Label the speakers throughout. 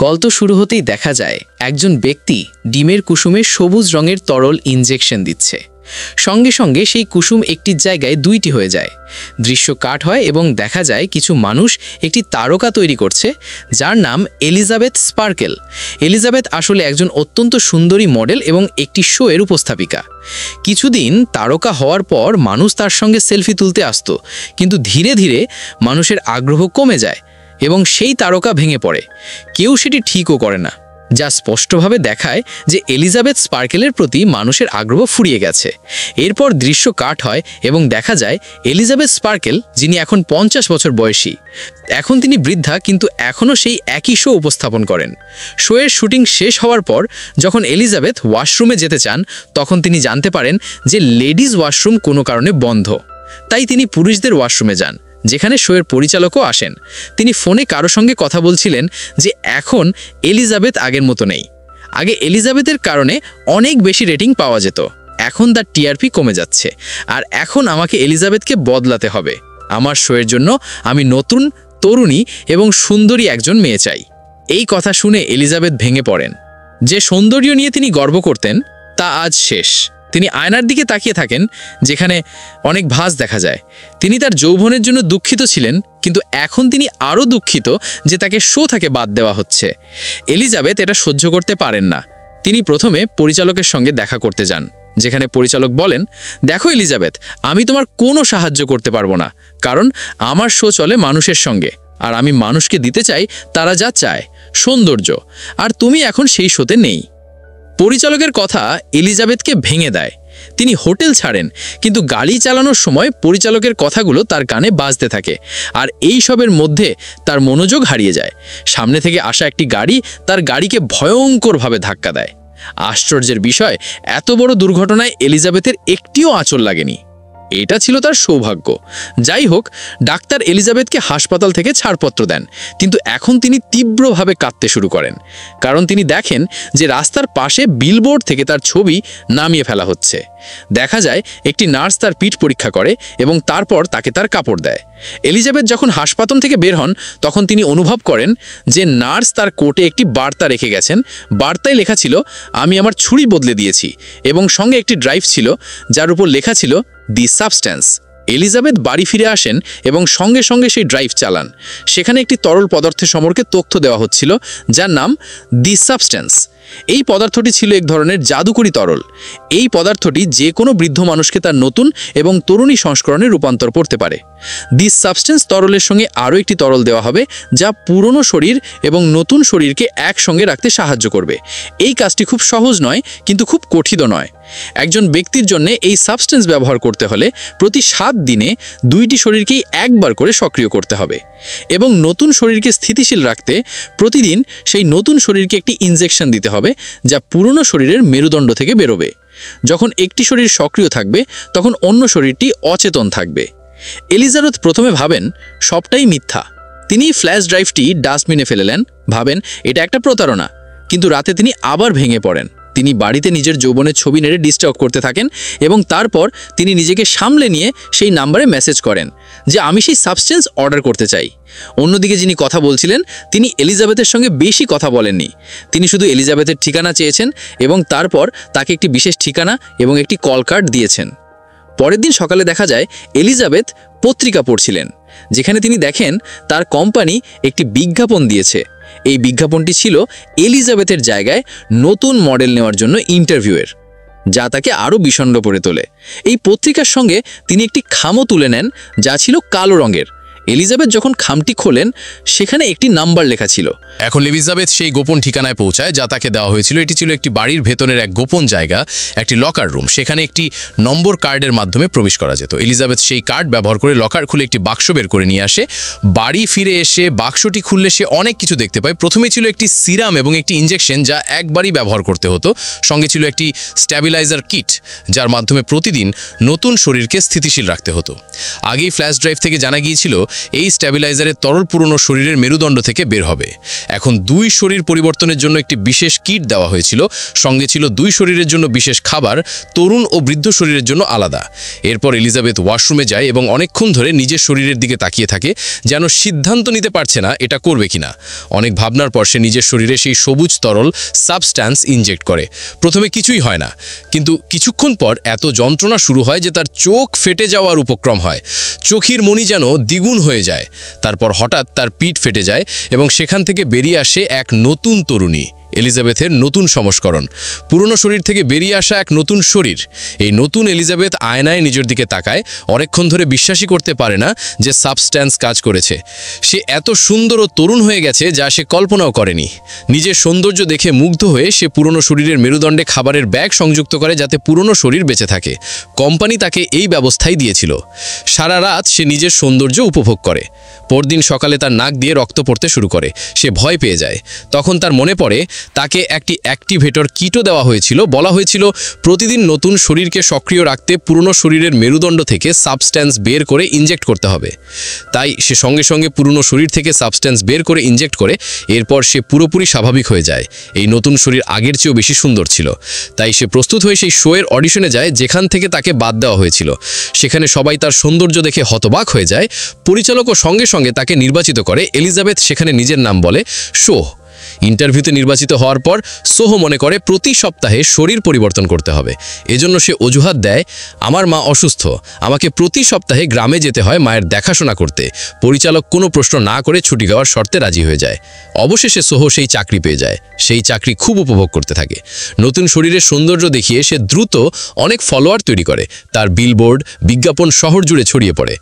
Speaker 1: গল্প শুরু হতেই দেখা যায় একজন ব্যক্তি ডিমের কুসুমে সবুজ রঙের তরল ইনজেকশন দিচ্ছে। সঙ্গে সঙ্গে সেই কুসুম একটি জায়গায় দুইটি হয়ে যায়। দৃশ্য কাট হয় এবং দেখা যায় কিছু মানুষ একটি তারকা তৈরি করছে যার নাম এলিজাবেথ স্পার্কেল। এলিজাবেথ আসলে একজন অত্যন্ত সুন্দরী মডেল এবং একটি শোয়ের উপস্থাপিকা। কিছুদিন তারকা হওয়ার পর মানুষ তার সঙ্গে সেলফি তুলতে আসতো, কিন্তু ধীরে ধীরে মানুষের আগ্রহ কমে যায় এবং সেই তারকা ভেঙে পড়ে। কেউ সেটি ঠিকও করে না, যা স্পষ্টভাবে দেখায় যে এলিজাবেথ স্পার্কেলের প্রতি মানুষের আগ্রহ ফুরিয়ে গেছে। এরপর দৃশ্য কাট হয় এবং দেখা যায় এলিজাবেথ স্পার্কেল, যিনি এখন 50 বছর বয়সী, এখন তিনি বৃদ্ধা কিন্তু এখনও সেই একই শো উপস্থাপন করেন। শোয়ের শুটিং শেষ হওয়ার পর যখন এলিজাবেথ ওয়াশরুমে যেতে চান, তখন তিনি জানতে পারেন যে লেডিজ ওয়াশরুম কোনো কারণে বন্ধ। তাই তিনি পুরুষদের ওয়াশরুমে যান, যেখানে শোয়ের পরিচালকও আসেন। তিনি ফোনে কারো সঙ্গে কথা বলছিলেন যে এখন এলিজাবেথ আগের মতো নেই। আগে এলিজাবেথের কারণে অনেক বেশি রেটিং পাওয়া যেত, এখন তার টিআরপি কমে যাচ্ছে, আর এখন আমাকে এলিজাবেথকে বদলাতে হবে। আমার শোয়ের জন্য আমি নতুন, তরুণী এবং সুন্দরী একজন মেয়ে চাই। এই কথা শুনে এলিজাবেথ ভেঙে পড়েন। যে সৌন্দর্য নিয়ে তিনি গর্ব করতেন তা আজ শেষ। তিনি আয়নার দিকে তাকিয়ে থাকেন, যেখানে অনেক ভাঁজ দেখা যায়। তিনি তার যৌবনের জন্য দুঃখিত ছিলেন, কিন্তু এখন তিনি আরও দুঃখিত যে তাকে শো থেকে বাদ দেওয়া হচ্ছে। এলিজাবেথ এটা সহ্য করতে পারেন না। তিনি প্রথমে পরিচালকের সঙ্গে দেখা করতে যান, যেখানে পরিচালক বলেন, দেখো এলিজাবেথ, আমি তোমার কোনো সাহায্য করতে পারবো না, কারণ আমার শো চলে মানুষের সঙ্গে, আর আমি মানুষকে দিতে চাই তারা যা চায়, সৌন্দর্য, আর তুমি এখন সেই শোতে নেই। পরিচালকের কথা এলিজাবেথকে ভেঙে দেয়। তিনি হোটেল ছাড়েন, কিন্তু গাড়ি চালানোর সময় পরিচালকের কথাগুলো তার কানে বাজতে থাকে, আর এই সবের মধ্যে তার মনোযোগ হারিয়ে যায়। সামনে থেকে আসা একটি গাড়ি তার গাড়িকে ভয়ঙ্করভাবে ধাক্কা দেয়। আশ্চর্যের বিষয়, এত বড় দুর্ঘটনায় এলিজাবেথের একটিও আঁচড় লাগেনি। এটা ছিল তার সৌভাগ্য। যাই হোক, ডাক্তার এলিজাবেথকে হাসপাতাল থেকে ছাড়পত্র দেন, কিন্তু এখন তিনি তীব্রভাবে কাঁদতে শুরু করেন, কারণ তিনি দেখেন যে রাস্তার পাশে বিলবোর্ড থেকে তার ছবি নামিয়ে ফেলা হচ্ছে। দেখা যায় একটি নার্স তার পিঠ পরীক্ষা করে এবং তারপর তাকে তার কাপড় দেয়। এলিজাবেথ যখন হাসপাতাল থেকে বের হন, তখন তিনি অনুভব করেন যে নার্স তার কোটে একটি বার্তা রেখে গেছেন। বার্তায় লেখা ছিল, আমি আমার ছুরি বদলে দিয়েছি, এবং সঙ্গে একটি ড্রাইভ ছিল যার উপর লেখা ছিল দি সাবস্ট্যান্স। এলিজাবেথ বাড়ি ফিরে আসেন এবং সঙ্গে সঙ্গে সেই ড্রাইভ চালান। সেখানে একটি তরল পদার্থের সম্পর্কে তথ্য দেওয়া হচ্ছিল, যার নাম দি সাবস্ট্যান্স। এই পদার্থটি ছিল এক ধরনের জাদুকরী তরল। এই পদার্থটি যে কোনো বৃদ্ধ মানুষকে তার নতুন এবং তরুণী সংস্করণে রূপান্তর করতে পারে। দি সাবস্ট্যান্স তরলের সঙ্গে আরও একটি তরল দেওয়া হবে, যা পুরনো শরীর এবং নতুন শরীরকে একসঙ্গে রাখতে সাহায্য করবে। এই কাজটি খুব সহজ নয়, কিন্তু খুব কঠিনও নয়। একজন ব্যক্তির জন্য এই সাবস্ট্যান্স ব্যবহার করতে হলে প্রতি 7 দিনে 2টি শরীরকেই একবার করে সক্রিয় করতে হবে, এবং নতুন শরীরকে স্থিতিশীল রাখতে প্রতিদিন সেই নতুন শরীরকে একটি ইনজেকশন দিতে হবে, যা পুরনো শরীরের মেরুদণ্ড থেকে বেরোবে। যখন একটি শরীর সক্রিয় থাকবে, তখন অন্য শরীরটি অচেতন থাকবে। এলিজাবেথ প্রথমে ভাবেন সবটাই মিথ্যা। তিনি ফ্ল্যাশ ড্রাইভটি ডাস্টবিনে ফেলেলেন, ভাবেন এটা একটা প্রতারণা। কিন্তু রাতে তিনি আবার ভেঙে পড়েন। তিনি বাড়িতে নিজের যৌবনের ছবি নেড়ে ডিস্টার্ব করতে থাকেন, এবং তারপর তিনি নিজেকে সামলে নিয়ে সেই নাম্বারে মেসেজ করেন যে আমি সেই সাবস্টেন্স অর্ডার করতে চাই। অন্যদিকে যিনি কথা বলছিলেন, তিনি এলিজাবেথের সঙ্গে বেশি কথা বলেননি। তিনি শুধু এলিজাবেথের ঠিকানা চেয়েছেন এবং তারপর তাকে একটি বিশেষ ঠিকানা এবং একটি কল কার্ড দিয়েছেন। পরের দিন সকালে দেখা যায় এলিজাবেথ পত্রিকা পড়ছিলেন, যেখানে তিনি দেখেন তার কোম্পানি একটি বিজ্ঞাপন দিয়েছে। এই বিজ্ঞাপনটি ছিল এলিজাবেথের জায়গায় নতুন মডেল নেওয়ার জন্য ইন্টারভিউয়ের, যা তাকে আরও বিষণ্ণ করে তোলে। এই পত্রিকার সঙ্গে তিনি একটি খামও তুলে নেন, যা ছিল কালো রঙের। এলিজাবেথ যখন খামটি খোলেন, সেখানে একটি নাম্বার লেখা ছিল।
Speaker 2: এখন এলিজাবেথ সেই গোপন ঠিকানায় পৌঁছায় যা তাকে দেওয়া হয়েছিল। এটি ছিল একটি বাড়ির ভেতরের এক গোপন জায়গা, একটি লকার রুম। সেখানে একটি নম্বর কার্ডের মাধ্যমে প্রবেশ করা যেত। এলিজাবেথ সেই কার্ড ব্যবহার করে লকার খুলে একটি বাক্স বের করে নিয়ে আসে। বাড়ি ফিরে এসে বাক্সটি খুললে সে অনেক কিছু দেখতে পায়। প্রথমে ছিল একটি সিরাম এবং একটি ইনজেকশন, যা একবারই ব্যবহার করতে হতো। সঙ্গে ছিল একটি স্ট্যাবিলাইজার কিট, যার মাধ্যমে প্রতিদিন নতুন শরীরকে স্থিতিশীল রাখতে হতো। আগেই ফ্ল্যাশ ড্রাইভ থেকে জানা গিয়েছিল এই স্ট্যাবিলাইজারের তরল পুরনো শরীরের মেরুদণ্ড থেকে বের হবে। এখন 2 শরীর পরিবর্তনের জন্য একটি বিশেষ কিট দেওয়া হয়েছিল, সঙ্গে ছিল 2 শরীরের জন্য বিশেষ খাবার, তরুণ ও বৃদ্ধ শরীরের জন্য আলাদা। এরপর এলিজাবেথ ওয়াশরুমে যায় এবং অনেকক্ষণ ধরে নিজের শরীরের দিকে তাকিয়ে থাকে, যেন সিদ্ধান্ত নিতে পারছে না এটা করবে কিনা। অনেক ভাবনার পর সে নিজের শরীরে সেই সবুজ তরল সাবস্ট্যান্স ইনজেক্ট করে। প্রথমে কিছুই হয় না, কিন্তু কিছুক্ষণ পর এত যন্ত্রণা শুরু হয় যে তার চোখ ফেটে যাওয়ার উপক্রম হয়। চোখের মণি যেন দ্বিগুণ হয়ে যায়। তারপর হঠাৎ তার পিঠ ফেটে যায় এবং সেখান থেকে বেরিয়ে আসে এক নতুন তরুণী, এলিজাবেথের নতুন সংস্করণ। পুরনো শরীর থেকে বেরিয়ে আসা এক নতুন শরীর। এই নতুন এলিজাবেথ আয়নায় নিজের দিকে তাকায়, অনেকক্ষণ ধরে বিশ্বাসই করতে পারে না যে সাবস্ট্যান্স কাজ করেছে। সে এত সুন্দর ও তরুণ হয়ে গেছে যা সে কল্পনাও করেনি। নিজের সৌন্দর্য দেখে মুগ্ধ হয়ে সে পুরনো শরীরের মেরুদণ্ডে খাবারের ব্যাগ সংযুক্ত করে যাতে পুরনো শরীর বেঁচে থাকে। কোম্পানি তাকে এই ব্যবস্থাই দিয়েছিল। সারা রাত সে নিজের সৌন্দর্য উপভোগ করে। পরদিন সকালে তার নাক দিয়ে রক্ত পড়তে শুরু করে। সে ভয় পেয়ে যায়। তখন তার মনে পড়ে তাকে একটি অ্যাক্টিভেটর কিটও দেওয়া হয়েছিল। বলা হয়েছিল প্রতিদিন নতুন শরীরকে সক্রিয় রাখতে পুরনো শরীরের মেরুদণ্ড থেকে সাবস্ট্যান্স বের করে ইনজেক্ট করতে হবে। তাই সে সঙ্গে সঙ্গে পুরনো শরীর থেকে সাবস্ট্যান্স বের করে ইনজেক্ট করে। এরপর সে পুরোপুরি স্বাভাবিক হয়ে যায়। এই নতুন শরীর আগের চেয়েও বেশি সুন্দর ছিল। তাই সে প্রস্তুত হয়ে সেই শোয়ের অডিশনে যায় যেখান থেকে তাকে বাদ দেওয়া হয়েছিল। সেখানে সবাই তার সৌন্দর্য দেখে হতবাক হয়ে যায়। পরিচালকও সঙ্গে সঙ্গে তাকে নির্বাচিত করে। এলিজাবেথ সেখানে নিজের নাম বলে শো। ইন্টারভিউতে নির্বাচিত হওয়ার পর সোহো মনে করে প্রতি সপ্তাহে শরীর পরিবর্তন করতে হবে। এজন্য সে অজুহাত দেয়, আমার মা অসুস্থ, আমাকে প্রতি সপ্তাহে গ্রামে যেতে হয় মায়ের দেখাশোনা করতে। পরিচালক কোনো প্রশ্ন না করে ছুটি দেওয়ার শর্তে রাজি হয়ে যায়। অবশেষে সোহো সেই চাকরি পেয়ে যায়। সেই চাকরি খুব উপভোগ করতে থাকে। নতুন শরীরের সৌন্দর্য দেখিয়ে সে দ্রুত অনেক ফলোয়ার তৈরি করে। তার বিলবোর্ড, বিজ্ঞাপন শহর জুড়ে ছড়িয়ে পড়ে।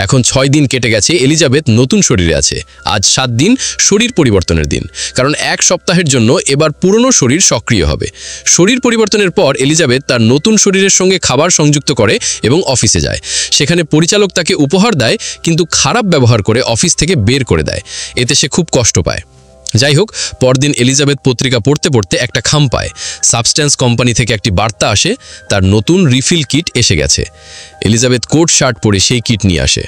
Speaker 2: এখন 6 দিন কেটে গেছে, এলিজাবেথ নতুন শরীরে আছে। আজ 7 দিন শরীর পরিবর্তনের দিন, কারণ 1 সপ্তাহের জন্য এবার পুরনো শরীর সক্রিয় হবে। শরীর পরিবর্তনের পর এলিজাবেথ তার নতুন শরীরের সঙ্গে খাবার সংযুক্ত করে এবং অফিসে যায়। সেখানে পরিচালক তাকে উপহার দেয়, কিন্তু খারাপ ব্যবহার করে অফিস থেকে বের করে দেয়। এতে সে খুব কষ্ট পায়। যাই হোক, পরদিন এলিজাবেথ পত্রিকা পড়তে পড়তে একটা খাম পায়। সাবস্ট্যান্স কোম্পানি থেকে একটি বার্তা আসে, তার নতুন রিফিল কিট এসে গেছে। এলিজাবেথ কোট শার্ট পরে সেই কিট নিয়ে আসে।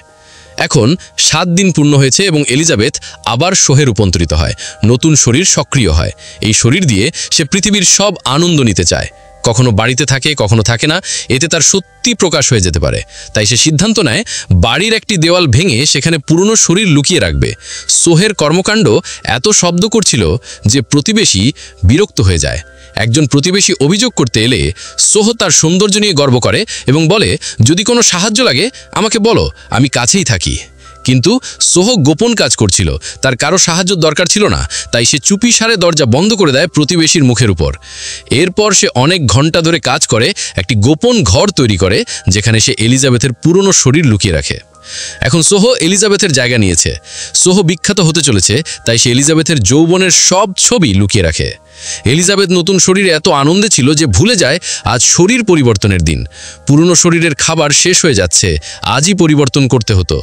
Speaker 2: এখন 7 দিন পূর্ণ হয়েছে এবং এলিজাবেথ আবার শোহে রূপান্তরিত হয়। নতুন শরীর সক্রিয় হয়। এই শরীর দিয়ে সে পৃথিবীর সব আনন্দ নিতে চায়। কখনো বাড়িতে থাকে, কখনো থাকে না। এতে তার সত্যি প্রকাশ হয়ে যেতে পারে। তাই সে সিদ্ধান্ত নেয় বাড়ির একটি দেওয়াল ভেঙে সেখানে পুরনো শরীর লুকিয়ে রাখবে। সোহের কর্মকাণ্ড এত শব্দ করছিল যে প্রতিবেশী বিরক্ত হয়ে যায়। একজন প্রতিবেশী অভিযোগ করতে এলে সোহো তার সৌন্দর্য নিয়ে গর্ব করে এবং বলে, যদি কোনো সাহায্য লাগে আমাকে বলো, আমি কাছেই থাকি। কিন্তু সোহো গোপন কাজ করছিল, তার কারো সাহায্য দরকার ছিল না। তাই সে চুপিসারে দরজা বন্ধ করে দেয় প্রতিবেশীর মুখের উপর। এরপর সে অনেক ঘন্টা ধরে কাজ করে একটি গোপন ঘর তৈরি করে, যেখানে সে এলিজাবেথের পুরনো শরীর লুকিয়ে রাখে। এখন সোহো এলিজাবেথের জায়গা নিয়েছে। সোহো বিখ্যাত হতে চলেছে, তাই সে এলিজাবেথের যৌবনের সব ছবি লুকিয়ে রাখে। এলিজাবেথ নতুন শরীরে এত আনন্দে ছিল যে ভুলে যায় আজ শরীর পরিবর্তনের দিন। পুরনো শরীরের খাবার শেষ হয়ে যাচ্ছে, আজই পরিবর্তন করতে হতো।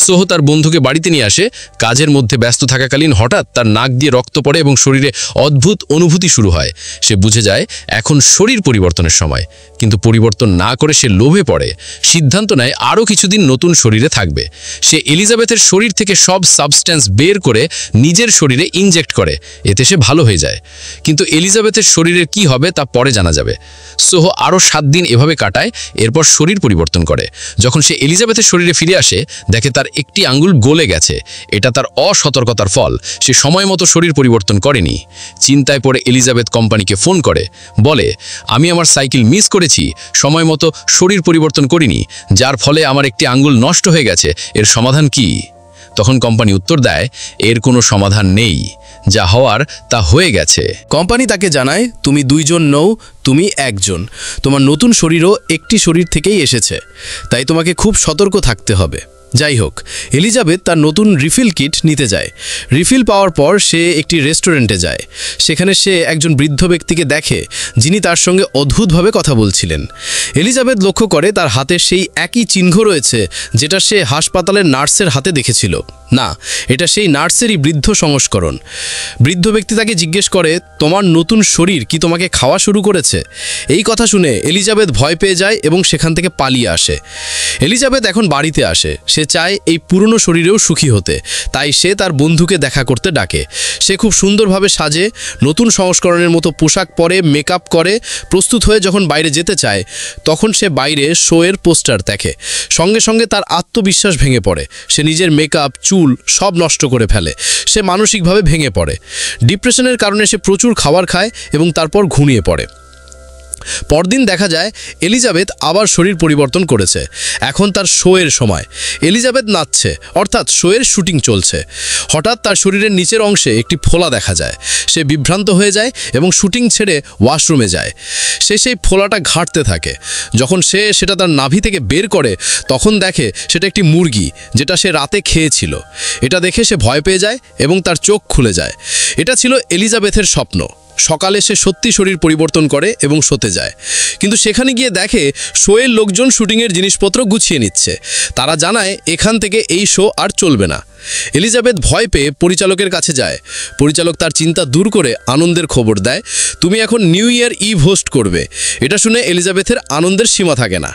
Speaker 2: সোহো তার বন্ধুকে বাড়িতে নিয়ে আসে। কাজের মধ্যে ব্যস্ত থাকাকালীন হঠাৎ তার নাক দিয়ে রক্ত পড়ে এবং শরীরে অদ্ভুত অনুভূতি শুরু হয়। সে বুঝে যায় এখন শরীর পরিবর্তনের সময়, কিন্তু পরিবর্তন না করে সে লোভে পড়ে। সিদ্ধান্ত নেয় আরও কিছুদিন নতুন শরীরে থাকবে। সে এলিজাবেথের শরীর থেকে সব সাবস্ট্যান্স বের করে নিজের শরীরে ইনজেক্ট করে। এতে সে ভালো হয়ে যায়। কিন্তু এলিজাবেথের শরীরের কি হবে তা পরে জানা যাবে। সোহো আরও 7 দিন এভাবে কাটায়, এরপর শরীর পরিবর্তন করে। যখন সে এলিজাবেথের শরীরে ফিরে আসে, দেখে তার একটি আঙ্গুল গলে গেছে। এটা তার অসতর্কতার ফল। সে সময় মতো শরীর পরিবর্তন করেনি। চিন্তায় পড়ে এলিজাবেথ কোম্পানিকে ফোন করে, বলে, আমি আমার সাইকেল মিস করেছি, সময় মতো শরীর পরিবর্তন করিনি, যার ফলে আমার একটি আঙ্গুল নষ্ট হয়ে গেছে। এর সমাধান কি? তখন কোম্পানি উত্তর দেয়, এর কোনো সমাধান নেই, যা হওয়ার তা হয়ে গেছে।
Speaker 3: কোম্পানি তাকে জানায়, তুমি 2 জন নও, তুমি 1 জন। তোমার নতুন শরীরও একটি শরীর থেকেই এসেছে, তাই তোমাকে খুব সতর্ক থাকতে হবে। যাই হোক, এলিজাবেথ তার নতুন রিফিল কিট নিতে যায়। রিফিল পাওয়ার পর সে একটি রেস্টুরেন্টে যায়। সেখানে সে একজন বৃদ্ধ ব্যক্তিকে দেখে, যিনি তার সঙ্গে অদ্ভুতভাবে কথা বলছিলেন। এলিজাবেথ লক্ষ্য করে তার হাতে সেই একই চিহ্ন রয়েছে যেটা সে হাসপাতালের নার্সের হাতে দেখেছিল। না, এটা সেই নার্সেরই বৃদ্ধ সংস্করণ। বৃদ্ধ ব্যক্তি তাকে জিজ্ঞেস করে, তোমার নতুন শরীর কি তোমাকে খাওয়া শুরু করেছে? এই কথা শুনে এলিজাবেথ ভয় পেয়ে যায় এবং সেখান থেকে পালিয়ে আসে। এলিজাবেথ এখন বাড়িতে আসে। সে চায় এই পুরনো শরীরেও সুখী হতে, তাই সে তার বন্ধুকে দেখা করতে ডাকে। সে খুব সুন্দরভাবে সাজে, নতুন সংস্করণের মতো পোশাক পরে, মেকআপ করে, প্রস্তুত হয়ে যখন বাইরে যেতে চায়, তখন সে বাইরে শোয়ের পোস্টার দেখে। সঙ্গে সঙ্গে তার আত্মবিশ্বাস ভেঙে পড়ে। সে নিজের মেকআপ, চুল সব নষ্ট করে ফেলে। সে মানসিকভাবে ভেঙে পড়ে। ডিপ্রেশনের কারণে সে প্রচুর খাবার খায় এবং তারপর ঘুমিয়ে পড়ে। পরদিন দেখা যায় এলিজাবেথ আবার শরীর পরিবর্তন করেছে। এখন তার শোয়ের সময়। এলিজাবেথ নাচছে, অর্থাৎ শোয়ের শুটিং চলছে। হঠাৎ তার শরীরের নিচের অংশে একটি ফোলা দেখা যায়। সে বিভ্রান্ত হয়ে যায় এবং শুটিং ছেড়ে ওয়াশরুমে যায়। সে সেই ফোলাটা ঘাঁটতে থাকে। যখন সে সেটা তার নাভি থেকে বের করে, তখন দেখে সেটা একটি মুরগি, যেটা সে রাতে খেয়েছিল। এটা দেখে সে ভয় পেয়ে যায় এবং তার চোখ খুলে যায়। এটা ছিল এলিজাবেথের স্বপ্ন। সকালে সে সত্যি শরীর পরিবর্তন করে এবং শোতে যায়। কিন্তু সেখানে গিয়ে দেখে শোয়ের লোকজন শুটিংয়ের জিনিসপত্র গুছিয়ে নিচ্ছে। তারা জানায় এখান থেকে এই শো আর চলবে না। এলিজাবেথ ভয় পেয়ে পরিচালকের কাছে যায়। পরিচালক তার চিন্তা দূর করে আনন্দের খবর দেয়, তুমি এখন নিউ ইয়ার ইভ হোস্ট করবে। এটা শুনে এলিজাবেথের আনন্দের সীমা থাকে না।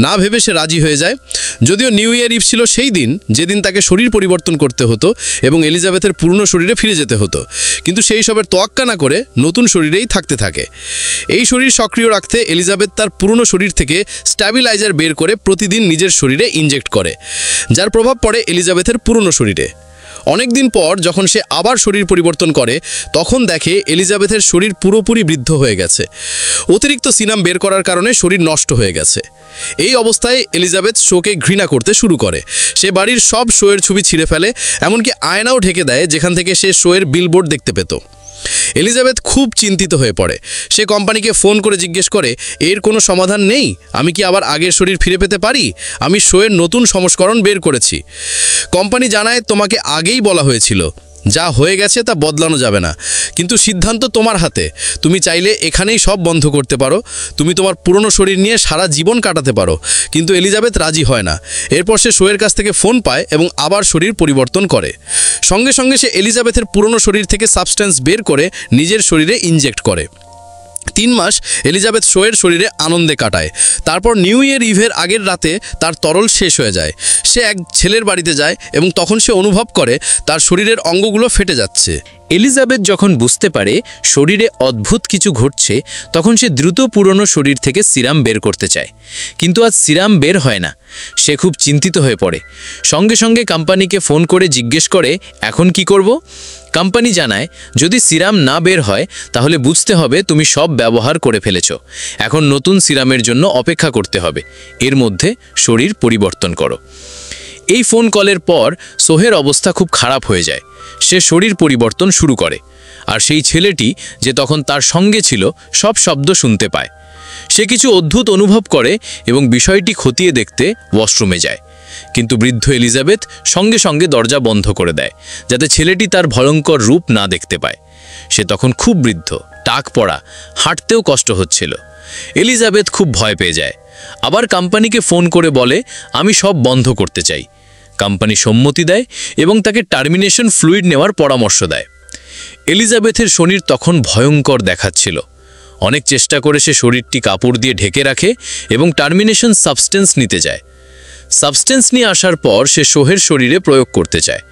Speaker 3: না ভেবে সে রাজি হয়ে যায়। যদিও নিউ ইয়ার ইভ ছিল সেই দিন যেদিন তাকে শরীর পরিবর্তন করতে হতো এবং এলিজাবেথের পুরনো শরীরে ফিরে যেতে হতো, কিন্তু সেই সবের তোয়াক্কা না করে নতুন শরীরেই থাকতে থাকে। এই শরীর সক্রিয় রাখতে এলিজাবেথ তার পুরনো শরীর থেকে স্ট্যাবিলাইজার বের করে প্রতিদিন নিজের শরীরে ইনজেক্ট করে, যার প্রভাব পড়ে এলিজাবেথের পুরনো শরীরে। অনেক দিন পর যখন সে আবার শরীর পরিবর্তন করে, তখন দেখে এলিজাবেথের শরীর পুরোপুরি বৃদ্ধ হয়ে গেছে। অতিরিক্ত সিনাম বের করার কারণে শরীর নষ্ট হয়ে গেছে। এই অবস্থায় এলিজাবেথ শোকে ঘৃণা করতে শুরু করে। সে বাড়ির সব শোয়ের ছবি ছিঁড়ে ফেলে, এমনকি আয়নাও ঢেকে দেয় যেখান থেকে সে শোয়ের বিলবোর্ড দেখতে পেত। এলিজাবেথ খুব চিন্তিত হয়ে পড়ে। সে কোম্পানিকে ফোন করে জিজ্ঞেস করে, এর কোনো সমাধান নেই? আমি কি আবার আগের শরীর ফিরে পেতে পারি? আমি শোয়ের নতুন সংস্করণ বের করেছি। কোম্পানি জানায়, তোমাকে আগেই বলা হয়েছিল, যা হয়ে গেছে তা বদলানো যাবে না, কিন্তু সিদ্ধান্ত তোমার হাতে। তুমি চাইলে এখানেই সব বন্ধ করতে পারো। তুমি তোমার পুরনো শরীর নিয়ে সারা জীবন কাটাতে পারো। কিন্তু এলিজাবেথ রাজি হয় না। এরপর সে শোয়ের কাছ থেকে ফোন পায় এবং আবার শরীর পরিবর্তন করে। সঙ্গে সঙ্গে সে এলিজাবেথের পুরনো শরীর থেকে সাবস্ট্যান্স বের করে নিজের শরীরে ইনজেক্ট করে। 3 মাস এলিজাবেথ শোয়ের শরীরে আনন্দে কাটায়। তারপর নিউ ইয়ার ইভের আগের রাতে তার তরল শেষ হয়ে যায়। সে এক ছেলের বাড়িতে যায় এবং তখন সে অনুভব করে তার শরীরের অঙ্গগুলো ফেটে যাচ্ছে।
Speaker 1: এলিজাবেথ যখন বুঝতে পারে শরীরে অদ্ভুত কিছু ঘটছে, তখন সে দ্রুত পুরনো শরীর থেকে সিরাম বের করতে চায়। কিন্তু আজ সিরাম বের হয় না। সে খুব চিন্তিত হয়ে পড়ে। সঙ্গে সঙ্গে কোম্পানিকে ফোন করে জিজ্ঞেস করে, এখন কি করব? কোম্পানি জানায়, যদি সিরাম না বের হয় তাহলে বুঝতে হবে তুমি সব ব্যবহার করে ফেলেছ। এখন নতুন সিরামের জন্য অপেক্ষা করতে হবে। এর মধ্যে শরীর পরিবর্তন করো। এই ফোন কলের পর সোহের অবস্থা খুব খারাপ হয়ে যায়। সে শরীর পরিবর্তন শুরু করে, আর সেই ছেলেটি যে তখন তার সঙ্গে ছিল সব শব্দ শুনতে পায়। সে কিছু অদ্ভুত অনুভব করে এবং বিষয়টি খতিয়ে দেখতে ওয়াশরুমে যায়। কিন্তু বৃদ্ধ এলিজাবেথ সঙ্গে সঙ্গে দরজা বন্ধ করে দেয়, যাতে ছেলেটি তার ভয়ঙ্কর রূপ না দেখতে পায়। সে তখন খুব বৃদ্ধ, টাক পড়া, হাঁটতেও কষ্ট হচ্ছিল। এলিজাবেথ খুব ভয় পেয়ে যায়। আবার কোম্পানিকে ফোন করে বলে, আমি সব বন্ধ করতে চাই। কোম্পানি সম্মতি দেয় এবং তাকে টার্মিনেশন ফ্লুইড নেওয়ার পরামর্শ দেয়। এলিজাবেথের শরীর তখন ভয়ঙ্কর দেখাচ্ছিল। অনেক চেষ্টা করে সে শরীরটি কাপড় দিয়ে ঢেকে রাখে এবং টার্মিনেশন সাবস্টেন্স নিতে যায়। সাবস্টেন্স নিয়ে আসার পর সে সোহের শরীরে প্রয়োগ করতে চায়,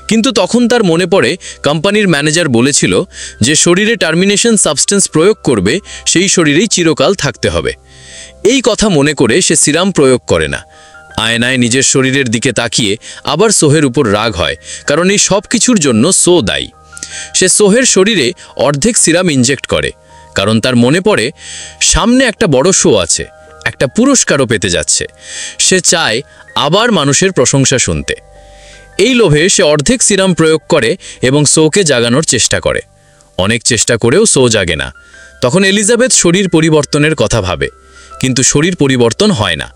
Speaker 1: কিন্তু তখন তার মনে পড়ে কোম্পানির ম্যানেজার বলেছিল যে শরীরে টার্মিনেশন সাবস্টেন্স প্রয়োগ করবে সেই শরীরেই চিরকাল থাকতে হবে। এই কথা মনে করে সে সিরাম প্রয়োগ করে না। আয়নায় নিজের শরীরের দিকে তাকিয়ে আবার সোহের উপর রাগ হয়, কারণ এই সব কিছুর জন্য সো দায়ী। সে সোহের শরীরে অর্ধেক সিরাম ইনজেক্ট করে, কারণ তার মনে পড়ে সামনে একটা বড় শো আছে, একটা পুরস্কারও পেতে যাচ্ছে। সে চায় আবার মানুষের প্রশংসা শুনতে। এই লোভে সে অর্ধেক সিরাম প্রয়োগ করে এবং সোকে জাগানোর চেষ্টা করে। অনেক চেষ্টা করেও সো জাগে না। তখন এলিজাবেথ শরীর পরিবর্তনের কথা ভাবে, কিন্তু শরীর পরিবর্তন হয় না।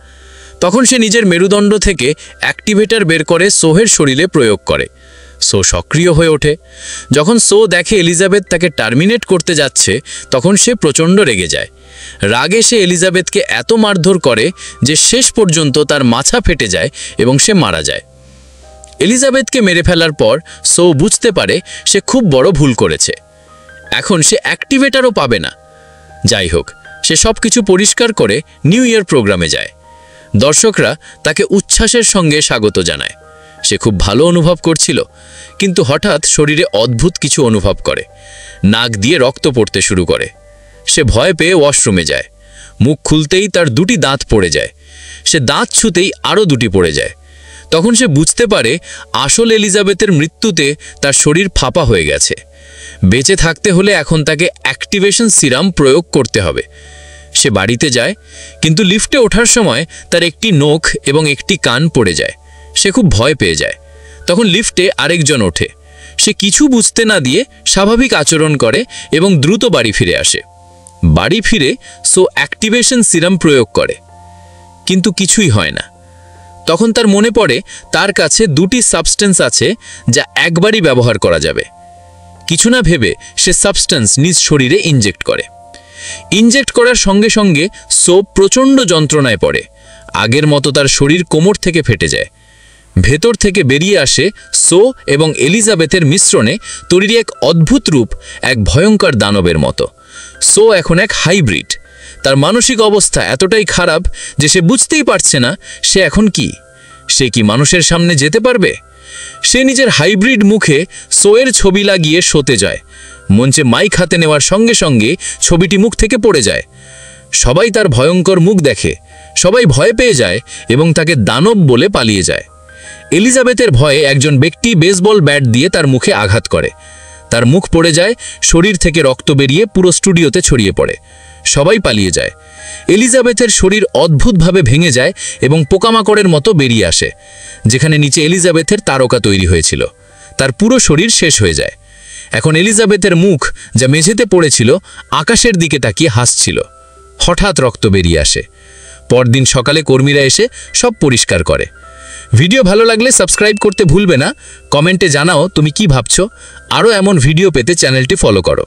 Speaker 1: তখন সে নিজের মেরুদণ্ড থেকে অ্যাক্টিভেটর বের করে সোহের শরীরে প্রয়োগ করে। সো সক্রিয় হয়ে ওঠে। যখন সো দেখে এলিজাবেথ তাকে টার্মিনেট করতে যাচ্ছে, তখন সে প্রচণ্ড রেগে যায়। রাগে সে এলিজাবেথকে এত মারধর করে যে শেষ পর্যন্ত তার মাথা ফেটে যায় এবং সে মারা যায়।
Speaker 2: এলিজাবেথকে মেরে ফেলার পর সো বুঝতে পারে সে খুব বড় ভুল করেছে। এখন সে অ্যাক্টিভেটারও পাবে না। যাই হোক, সে সব কিছু পরিষ্কার করে নিউ ইয়ার প্রোগ্রামে যায়। দর্শকরা তাকে উচ্ছ্বাসের সঙ্গে স্বাগত জানায়। সে খুব ভালো অনুভব করছিল, কিন্তু হঠাৎ শরীরে অদ্ভুত কিছু অনুভব করে। নাক দিয়ে রক্ত পড়তে শুরু করে। সে ভয় পেয়ে ওয়াশরুমে যায়। মুখ খুলতেই তার 2টি দাঁত পড়ে যায়। সে দাঁত ছুঁতেই আরও 2টি পড়ে যায়। তখন সে বুঝতে পারে আসল এলিজাবেথের মৃত্যুতে তার শরীর ফাঁপা হয়ে গেছে। বেঁচে থাকতে হলে এখন তাকে অ্যাক্টিভেশন সিরাম প্রয়োগ করতে হবে। সে বাড়িতে যায়, কিন্তু লিফটে ওঠার সময় তার একটি নখ এবং একটি কান পড়ে যায়। সে খুব ভয় পেয়ে যায়। তখন লিফটে আরেকজন ওঠে। সে কিছু বুঝতে না দিয়ে স্বাভাবিক আচরণ করে এবং দ্রুত বাড়ি ফিরে আসে। বাড়ি ফিরে সো অ্যাক্টিভেশন সিরাম প্রয়োগ করে, কিন্তু কিছুই হয় না। তখন তার মনে পড়ে তার কাছে 2টি সাবস্টেন্স আছে যা একবারই ব্যবহার করা যাবে। কিছু না ভেবে সে সাবস্টেন্স নিজ শরীরে ইনজেক্ট করে। ইনজেক্ট করার সঙ্গে সঙ্গে সো প্রচণ্ড যন্ত্রণায় পড়ে। আগের মতো তার শরীর কোমর থেকে ফেটে যায়। ভেতর থেকে বেরিয়ে আসে সো এবং এলিজাবেথের মিশ্রণে তৈরি এক অদ্ভুত রূপ, এক ভয়ঙ্কর দানবের মতো। সো এখন এক হাইব্রিড। তার মানসিক অবস্থা এতটাই খারাপ যে সে বুঝতেই পারছে না সে এখন কি। সে কি মানুষের সামনে যেতে পারবে? সে নিজের হাইব্রিড মুখে সোয়ের ছবি লাগিয়ে শোতে যায়। মঞ্চে মাইক হাতে নেওয়ার সঙ্গে সঙ্গে ছবিটি মুখ থেকে পড়ে যায়। সবাই তার ভয়ঙ্কর মুখ দেখে। সবাই ভয় পেয়ে যায় এবং তাকে দানব বলে পালিয়ে যায়। এলিজাবেথের ভয়ে একজন ব্যক্তি বেসবল ব্যাট দিয়ে তার মুখে আঘাত করে। তার মুখ পড়ে যায়, শরীর থেকে রক্ত বেরিয়ে পুরো স্টুডিওতে ছড়িয়ে পড়ে। সবাই পালিয়ে যায়। এলিজাবেথের শরীর অদ্ভুতভাবে ভেঙে যায় এবং পোকামাকড়ের মতো বেরিয়ে আসে। যেখানে নিচে এলিজাবেথের তারকা তৈরি হয়েছিল, তার পুরো শরীর শেষ হয়ে যায়। এখন এলিজাবেথের মুখ, যা মেঝেতে পড়েছিল, আকাশের দিকে তাকিয়ে হাসছিল। হঠাৎ রক্ত বেরিয়ে আসে। পরদিন সকালে কর্মীরা এসে সব পরিষ্কার করে। ভিডিও ভালো লাগলে সাবস্ক্রাইব করতে ভুলবে না। কমেন্টে জানাও তুমি কি ভাবছো। আরও এমন ভিডিও পেতে চ্যানেলটি ফলো করো।